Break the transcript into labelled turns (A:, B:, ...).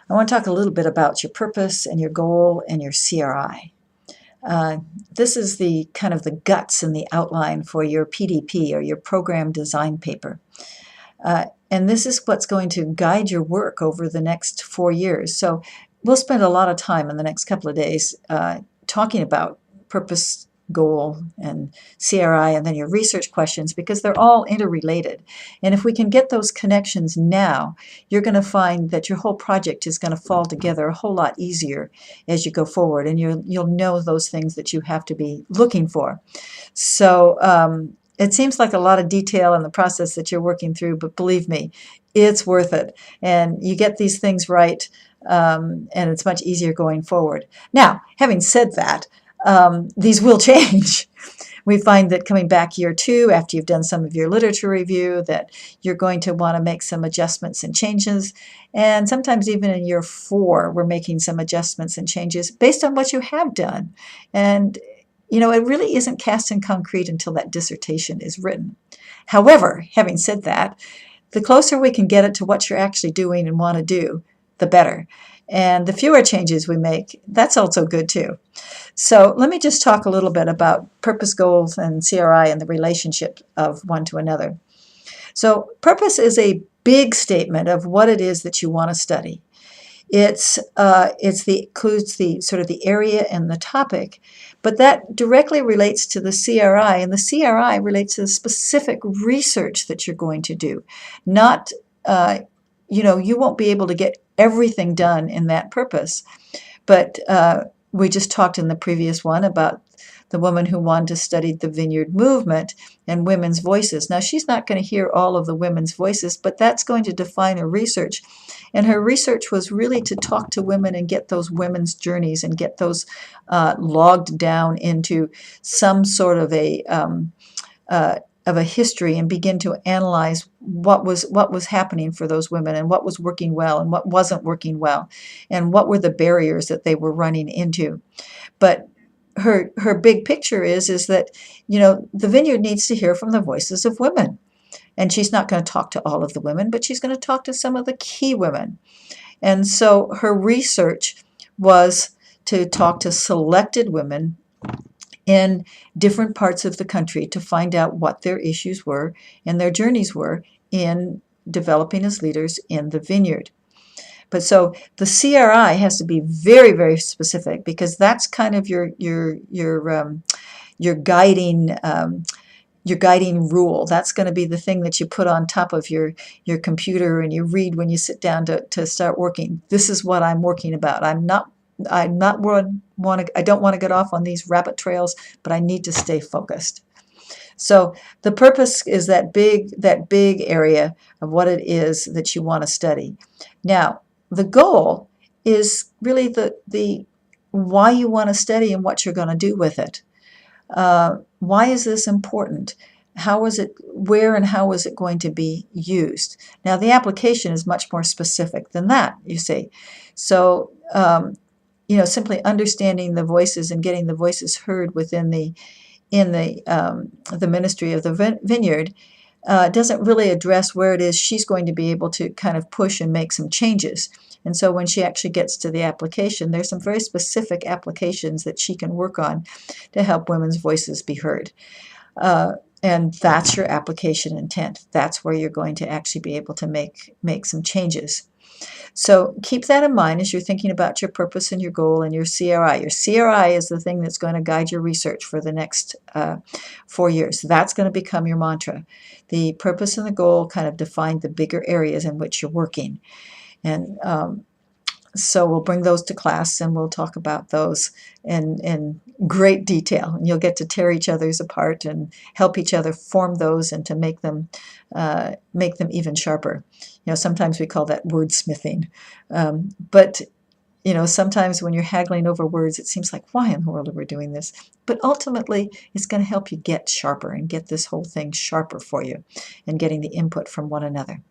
A: I want to talk a little bit about your purpose and your goal and your CRI. This is the kind of the guts and the outline for your PDP or your program design paper. And this is what's going to guide your work over the next 4 years. So we'll spend a lot of time in the next couple of days talking about purpose, goal, and CRI, and then your research questions, because they're all interrelated. And if we can get those connections now, you're going to find that your whole project is going to fall together a whole lot easier as you go forward, and you'll know those things that you have to be looking for. So it seems like a lot of detail in the process that you're working through, but believe me, it's worth it. And you get these things right, and it's much easier going forward. Now, having said that, these will change. We find that coming back year 2, after you've done some of your literature review, that you're going to want to make some adjustments and changes. And sometimes even in year 4, we're making some adjustments and changes based on what you have done. And it really isn't cast in concrete until that dissertation is written. However, having said that, the closer we can get it to what you're actually doing and want to do, the better. And the fewer changes we make, that's also good too. So let me just talk a little bit about purpose, goals, and CRI and the relationship of one to another. So purpose is a big statement of what it is that you want to study. Includes the sort of the area and the topic, but that directly relates to the CRI, and the CRI relates to the specific research that you're going to do. Not, you won't be able to get everything done in that purpose, but we just talked in the previous one about the woman who wanted to study the Vineyard movement and women's voices. Now, she's not going to hear all of the women's voices, but that's going to define her research. And her research was really to talk to women and get those women's journeys and get those logged down into some sort of a history and begin to analyze what was happening for those women and what was working well and what wasn't working well and what were the barriers that they were running into. But her big picture is that the Vineyard needs to hear from the voices of women. And she's not going to talk to all of the women, but she's going to talk to some of the key women. And so her research was to talk to selected women in different parts of the country to find out what their issues were and their journeys were in developing as leaders in the Vineyard. But so the CRI has to be very, very specific, because that's kind of your guiding rule. That's going to be the thing that you put on top of your computer and you read when you sit down to start working. This is what I'm working about. I don't want to get off on these rabbit trails, but I need to stay focused. So the purpose is that big area of what it is that you want to study. Now, the goal is really the why you want to study and what you're going to do with it. Why is this important? Where and how is it going to be used? Now, the application is much more specific than that, you see. So, simply understanding the voices and getting the voices heard within the ministry of the Vineyard doesn't really address where it is she's going to be able to kind of push and make some changes. And so when she actually gets to the application, there's some very specific applications that she can work on to help women's voices be heard. And that's your application intent. That's where you're going to actually be able to make some changes. So keep that in mind as you're thinking about your purpose and your goal and your CRI. Your CRI is the thing that's going to guide your research for the next 4 years. That's going to become your mantra. The purpose and the goal kind of define the bigger areas in which you're working. And so we'll bring those to class and we'll talk about those in great detail. And you'll get to tear each other's apart and help each other form those and to make them even sharper. Sometimes we call that wordsmithing. But sometimes when you're haggling over words, it seems like, why in the world are we doing this? But ultimately, it's going to help you get sharper and get this whole thing sharper for you and getting the input from one another.